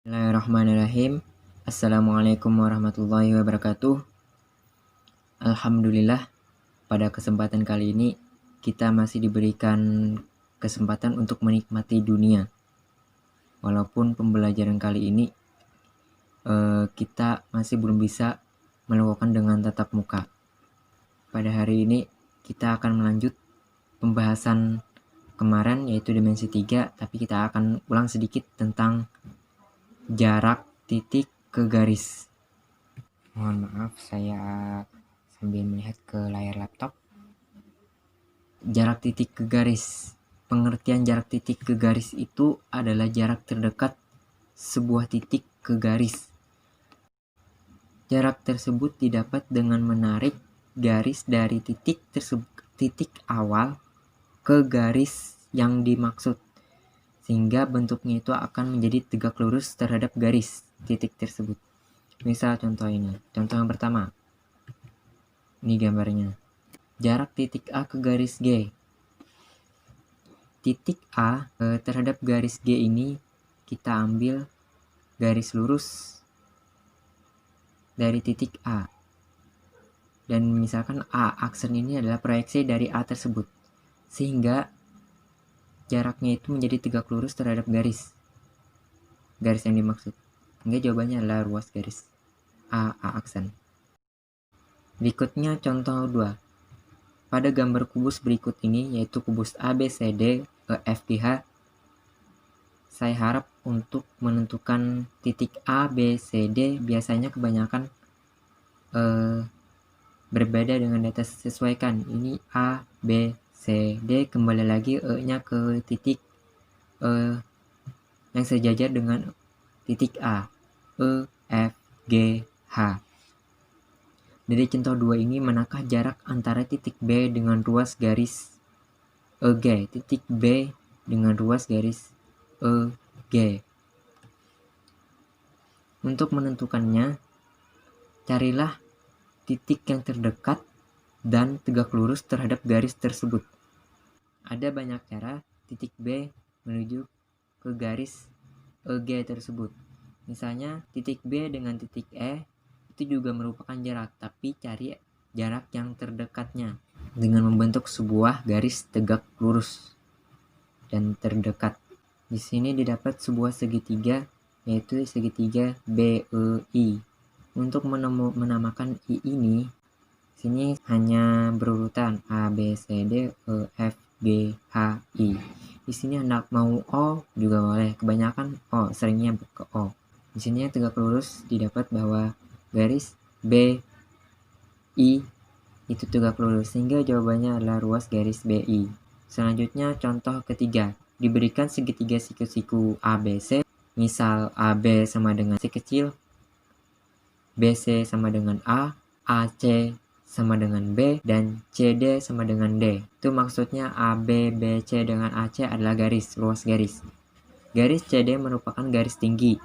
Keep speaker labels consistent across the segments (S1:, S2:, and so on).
S1: Bismillahirrahmanirrahim. Assalamualaikum warahmatullahi wabarakatuh. Alhamdulillah, pada kesempatan kali ini kita masih diberikan kesempatan untuk menikmati dunia. Walaupun pembelajaran kali ini kita masih belum bisa melakukan dengan tatap muka. Pada hari ini kita akan melanjut pembahasan kemarin, yaitu dimensi 3, tapi kita akan ulang sedikit tentang jarak titik ke garis. Mohon maaf, saya sambil melihat ke layar laptop. Jarak titik ke garis. Pengertian jarak titik ke garis itu adalah jarak terdekat sebuah titik ke garis. Jarak tersebut didapat dengan menarik garis dari titik awal ke garis yang dimaksud, sehingga bentuknya itu akan menjadi tegak lurus terhadap garis titik tersebut. Misal contoh ini, contoh yang pertama. Ini gambarnya. Jarak titik A ke garis G. Titik A terhadap garis G ini kita ambil garis lurus dari titik A. Dan misalkan A, aksen ini adalah proyeksi dari A tersebut. Sehingga jaraknya itu menjadi tegak lurus terhadap garis yang dimaksud. Hingga jawabannya adalah ruas garis A aksen. Berikutnya contoh 2. Pada gambar kubus berikut ini, yaitu kubus ABCD EFGH, saya harap untuk menentukan titik A, B, C, D biasanya kebanyakan berbeda dengan data sesuaikan. Ini A, B, C, D, kembali lagi E-nya ke titik yang sejajar dengan titik A, E, F, G, H. Dari contoh 2 ini, manakah jarak antara titik B dengan ruas garis EG, titik B dengan ruas garis EG? Untuk menentukannya, carilah titik yang terdekat dan tegak lurus terhadap garis tersebut. Ada banyak cara titik B menuju ke garis EG tersebut. Misalnya titik B dengan titik E itu juga merupakan jarak, tapi cari jarak yang terdekatnya dengan membentuk sebuah garis tegak lurus dan terdekat. Di sini didapat sebuah segitiga, yaitu segitiga BEI. Untuk menamakan I ini, sini hanya berurutan A, B, C, D, E, F, G, H, I. Di sini hendak mau O juga boleh, kebanyakan O, seringnya ke O. Di sini tegak lurus didapat bahwa garis B, I itu tegak lurus, sehingga jawabannya adalah ruas garis BI. Selanjutnya contoh ketiga, diberikan segitiga siku-siku ABC, misal AB sama dengan C kecil, BC sama dengan A, AC sama dengan B, dan CD sama dengan D. Itu maksudnya AB, BC dengan AC adalah garis, ruas garis. Garis CD merupakan garis tinggi.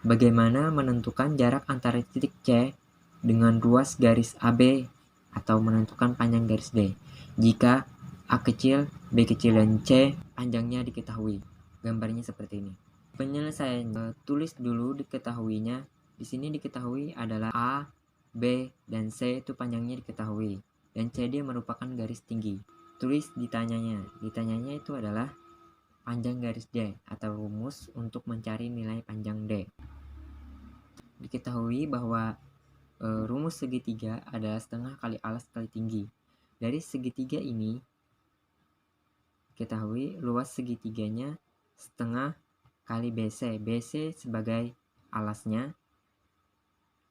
S1: Bagaimana menentukan jarak antara titik C dengan ruas garis AB atau menentukan panjang garis D? Jika A kecil, B kecil, dan C panjangnya diketahui. Gambarnya seperti ini. Penyelesaian, tulis dulu diketahuinya. Di sini diketahui adalah A, B, dan C itu panjangnya diketahui. Dan CD merupakan garis tinggi. Tulis ditanyanya. Ditanyanya itu adalah panjang garis D atau rumus untuk mencari nilai panjang D. Diketahui bahwa rumus segitiga adalah setengah kali alas kali tinggi. Dari segitiga ini, ketahui luas segitiganya setengah kali BC. BC sebagai alasnya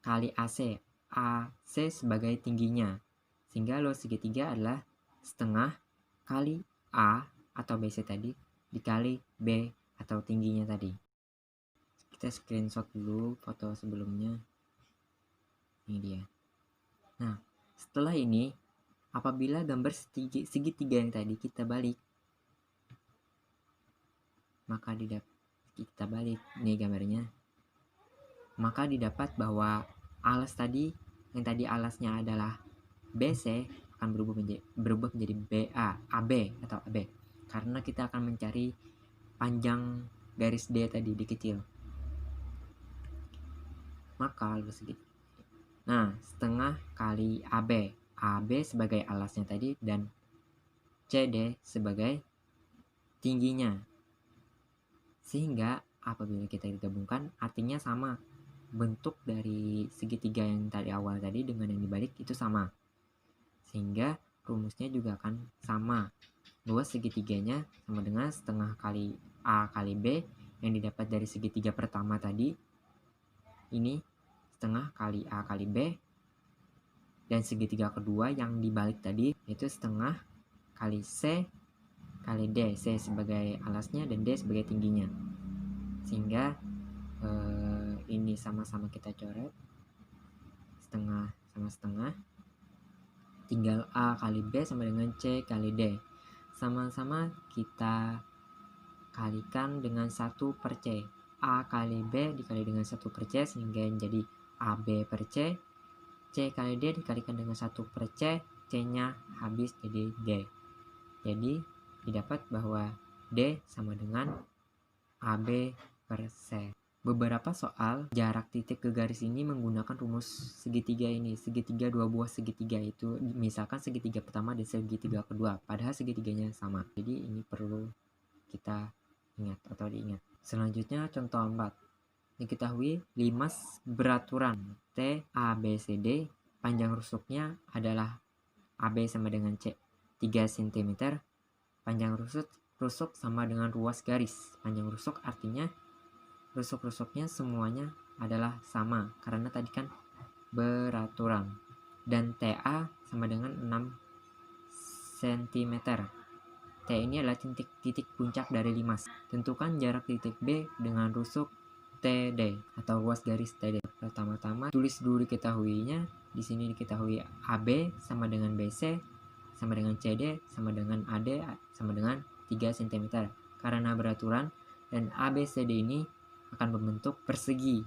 S1: kali AC. AC sebagai tingginya. Sehingga luas segitiga adalah setengah kali A atau BC tadi dikali B atau tingginya tadi. Kita screenshot dulu foto sebelumnya. Ini dia. Nah, setelah ini, apabila gambar segitiga yang tadi kita balik, maka kita balik nih gambarnya, maka didapat bahwa alas tadi, yang tadi alasnya adalah BC, akan berubah menjadi AB atau AB, karena kita akan mencari panjang garis D tadi dikecil. maka luas segitiga. Nah, setengah kali AB. AB sebagai alasnya tadi dan CD sebagai tingginya. Sehingga apabila kita gabungkan artinya sama. Bentuk dari segitiga yang tadi awal tadi dengan yang dibalik itu sama. Sehingga rumusnya juga akan sama. Luas segitiganya sama dengan setengah kali A kali B yang didapat dari segitiga pertama tadi. Ini setengah kali A kali B. Dan segitiga kedua yang dibalik tadi itu setengah kali C kali D. C sebagai alasnya dan D sebagai tingginya. Sehingga ini sama-sama kita coret. Setengah sama setengah. Tinggal A kali B sama dengan C kali D. Sama-sama kita kalikan dengan 1 per C. A kali B dikali dengan 1 per C sehingga menjadi AB per C. C kali D dikalikan dengan 1 per C. C-nya habis jadi D. Jadi didapat bahwa D sama dengan AB per C. Beberapa soal jarak titik ke garis ini menggunakan rumus segitiga ini. Segitiga dua buah segitiga itu misalkan segitiga pertama dan segitiga kedua. Padahal segitiganya sama. Jadi ini perlu kita ingat atau diingat. Selanjutnya contoh 4. Diketahui limas beraturan T, A, B, C, D. Panjang rusuknya adalah AB sama dengan C 3 cm. Panjang rusuk sama dengan ruas garis. Panjang rusuk artinya rusuk-rusuknya semuanya adalah sama karena tadi kan beraturan. Dan TA sama dengan 6 cm. T ini adalah titik puncak dari limas. Tentukan jarak titik B dengan rusuk TD atau ruas garis TD. Pertama-tama tulis dulu diketahuinya. Di sini diketahui AB sama dengan BC sama dengan CD sama dengan AD sama dengan 3 cm. Karena beraturan dan ABCD ini akan membentuk persegi,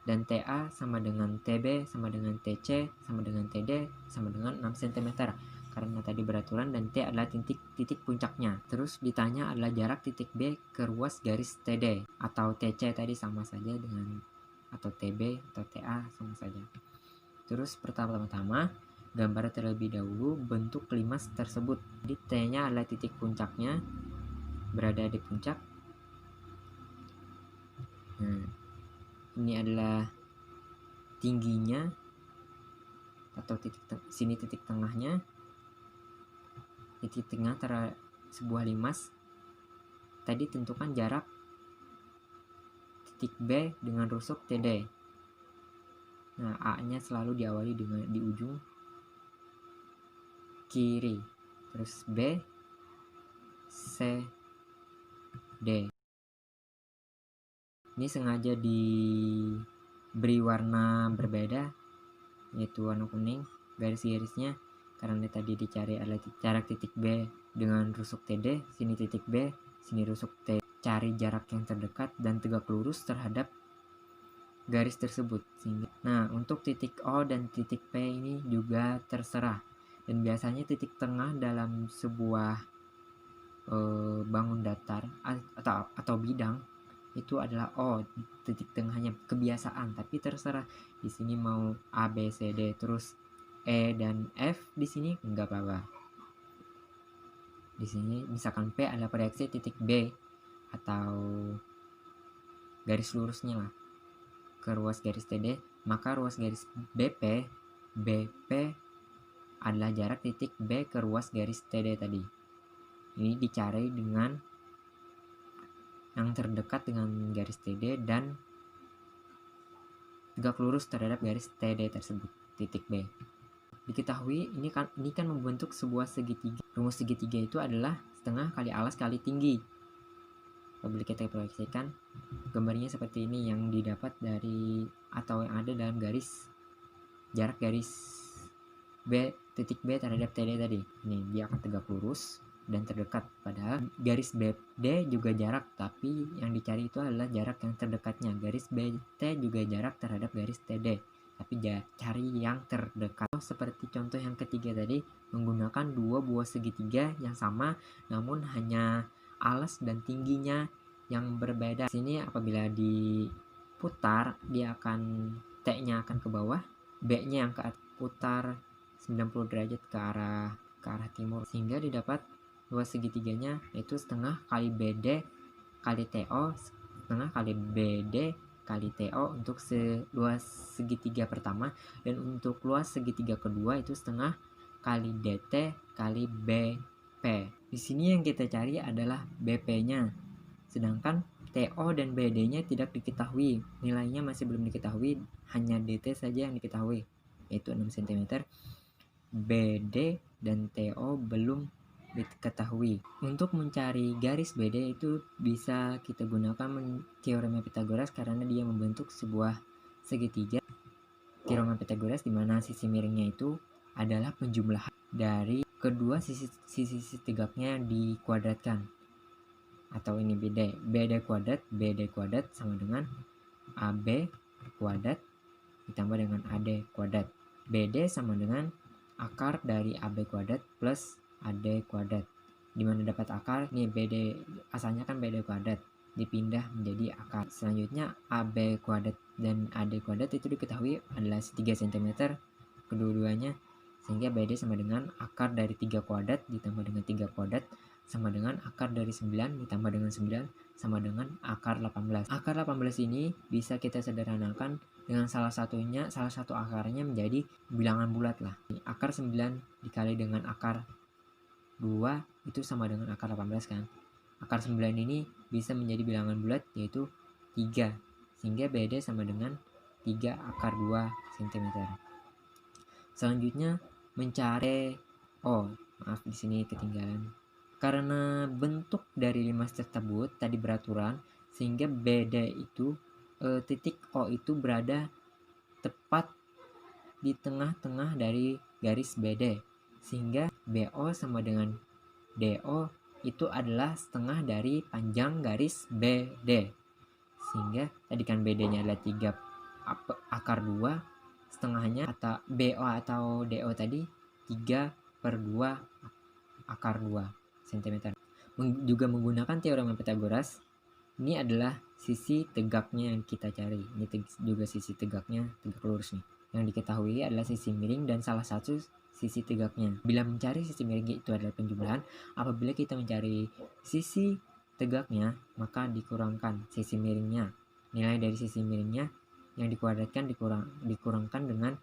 S1: dan TA sama dengan TB sama dengan TC sama dengan TD sama dengan 6 cm karena tadi beraturan dan T adalah titik puncaknya. Terus ditanya adalah jarak titik B ke ruas garis TD atau TC tadi sama saja dengan atau TB atau TA sama saja. Terus pertama-tama gambar terlebih dahulu bentuk limas tersebut. Jadi T-nya adalah titik puncaknya, berada di puncak. Nah, ini adalah tingginya atau sini titik tengahnya. Titik tengah antara sebuah limas. Tadi tentukan jarak titik B dengan rusuk TD. Nah, A-nya selalu diawali dengan di ujung kiri. Terus B, C, D. Ini sengaja diberi warna berbeda, yaitu warna kuning garis-garisnya karena tadi dicari adalah jarak titik B dengan rusuk TD. Sini titik B, sini rusuk T. Cari jarak yang terdekat dan tegak lurus terhadap garis tersebut. Nah, untuk titik O dan titik P ini juga terserah. Dan biasanya titik tengah dalam sebuah bangun datar atau bidang itu adalah O, titik tengahnya kebiasaan, tapi terserah di sini mau A, B, C, D terus E dan F di sini enggak apa-apa. Di sini misalkan P adalah proyeksi titik B atau garis lurusnya lah ke ruas garis TD, maka ruas garis BP adalah jarak titik B ke ruas garis TD tadi. Ini dicari dengan yang terdekat dengan garis TD dan tegak lurus terhadap garis TD tersebut, titik B. Diketahui ini kan membentuk sebuah segitiga. Rumus segitiga itu adalah setengah kali alas kali tinggi. Apabila kita proyeksikan gambarnya seperti ini yang didapat dari atau yang ada dalam garis jarak garis B titik B terhadap TD tadi. Ini dia akan tegak lurus dan terdekat. Padahal garis BD juga jarak, tapi yang dicari itu adalah jarak yang terdekatnya. Garis BT juga jarak terhadap garis TD, tapi cari yang terdekat. Seperti contoh yang ketiga tadi, menggunakan dua buah segitiga yang sama namun hanya alas dan tingginya yang berbeda. Sini apabila putar, dia akan T-nya akan ke bawah, B-nya yang ke atas, putar 90 derajat ke arah timur, sehingga didapat luas segitiganya yaitu setengah kali BD kali TO, setengah kali BD kali TO untuk luas segitiga pertama, dan untuk luas segitiga kedua itu setengah kali DT kali BP. Di sini yang kita cari adalah BP-nya, sedangkan TO dan BD-nya tidak diketahui, nilainya masih belum diketahui, hanya DT saja yang diketahui yaitu 6 cm. BD dan TO belum diketahui. Untuk mencari garis BD itu bisa kita gunakan teorema Pythagoras karena dia membentuk sebuah segitiga. Teorema Pythagoras di mana sisi miringnya itu adalah penjumlahan dari kedua sisi tegaknya dikuadratkan. Atau ini BD kuadrat sama dengan AB kuadrat ditambah dengan AD kuadrat. BD sama dengan akar dari AB kuadrat plus AD kuadrat. Dimana dapat akar, nih BD asalnya kan BD kuadrat, dipindah menjadi akar. Selanjutnya AB kuadrat dan AD kuadrat itu diketahui adalah 3 cm kedua-duanya, sehingga BD sama dengan akar dari 3 kuadrat ditambah dengan 3 kuadrat sama dengan akar dari 9 ditambah dengan 9 sama dengan akar 18. Akar 18 ini bisa kita sederhanakan dengan salah satu akarnya menjadi bilangan bulat lah. Akar 9 dikali dengan akar 2 itu sama dengan akar 18 kan. Akar 9 ini bisa menjadi bilangan bulat yaitu 3, sehingga BD sama dengan 3 akar 2 cm. Selanjutnya mencari di sini ketinggalan. Karena bentuk dari 5 tersebut tadi beraturan, sehingga BD itu titik O itu berada tepat di tengah-tengah dari garis BD, sehingga BO sama dengan DO itu adalah setengah dari panjang garis BD, sehingga tadi kan BD nya adalah 3 akar 2, setengahnya atau BO atau DO tadi 3/2 akar 2 cm. Juga menggunakan teorema Pythagoras, ini adalah sisi tegaknya yang kita cari. Ini juga sisi tegaknya, tegak lurus nih. Yang diketahui adalah sisi miring dan salah satu sisi tegaknya. Bila mencari sisi miring itu adalah penjumlahan, apabila kita mencari sisi tegaknya, maka dikurangkan sisi miringnya. Nilai dari sisi miringnya yang dikuadratkan dikurangkan dengan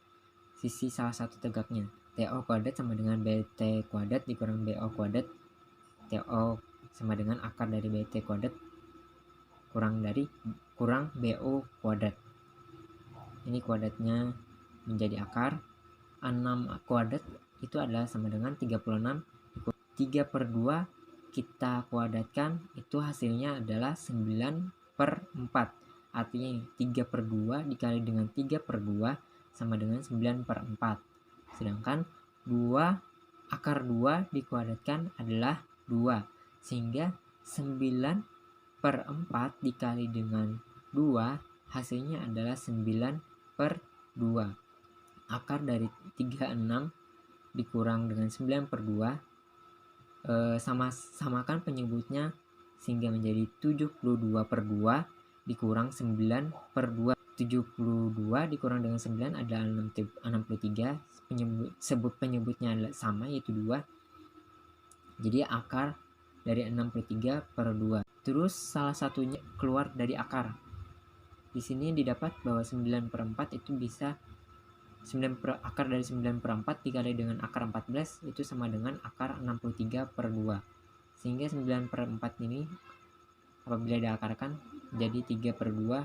S1: sisi salah satu tegaknya. TO kuadrat sama dengan BT kuadrat dikurang BO kuadrat. TO sama dengan akar dari BT kuadrat kurang BO kuadrat. Ini kuadratnya menjadi akar. 6 kuadrat itu adalah sama dengan 36. 3/2 kita kuadratkan itu hasilnya adalah 9/4. Artinya 3/2 dikali dengan 3/2 sama dengan 9/4. Sedangkan 2 akar 2 dikuadratkan adalah 2, sehingga 9/4 dikali dengan 2 hasilnya adalah 9/2. Akar dari 36 dikurang dengan 9/2, samakan penyebutnya sehingga menjadi 72/2 dikurang 9/2. 72 dikurang dengan 9 adalah 63. Penyebutnya adalah sama yaitu 2. Jadi akar dari 63/2. Terus salah satunya keluar dari akar. Di sini didapat bahwa 9/4 itu bisa akar dari 9/4 dikali dengan akar 14 itu sama dengan akar 63/2. Sehingga 9/4 ini apabila diakarkan jadi 3/2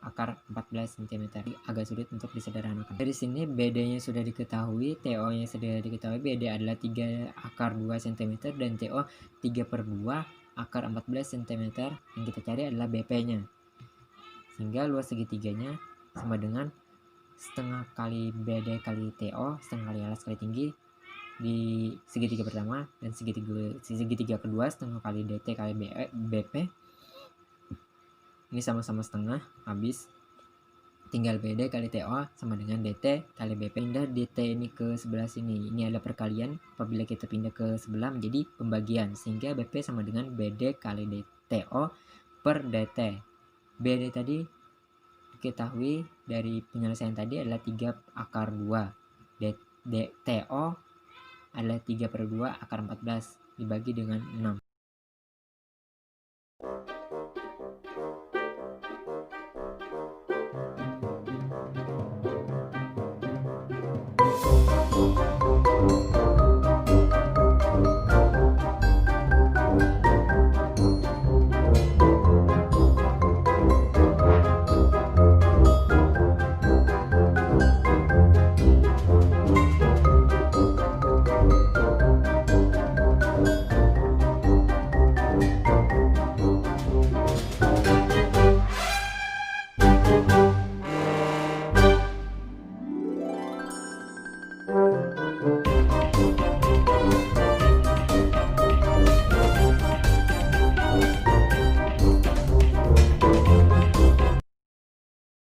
S1: akar 14 cm. Agak sulit untuk disederhanakan. Dari sini BD-nya sudah diketahui, TO-nya sudah diketahui. BD adalah 3 akar 2 cm dan TO 3/2 akar 14 cm. Yang kita cari adalah BP-nya. Sehingga luas segitiganya sama dengan setengah kali BD kali TO, setengah kali alas kali tinggi di segitiga pertama, dan segitiga kedua setengah kali DT kali BP. Ini sama-sama setengah, habis tinggal BD kali TO sama dengan DT kali BP. Pindah DT ini ke sebelah sini, ini adalah perkalian. Apabila kita pindah ke sebelah menjadi pembagian, sehingga BP sama dengan BD kali TO per DT. BD tadi diketahui dari penyelesaian tadi adalah 3 akar 2. TO adalah 3/2 akar 14 dibagi dengan 6.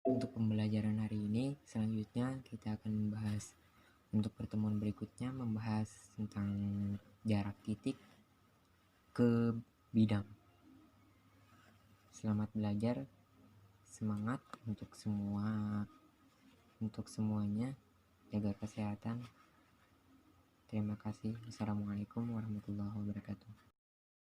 S1: Untuk pembelajaran hari ini, selanjutnya kita akan membahas untuk pertemuan berikutnya membahas tentang jarak titik ke bidang. Selamat belajar, semangat untuk semuanya, jaga kesehatan. Terima kasih. Assalamualaikum warahmatullahi wabarakatuh.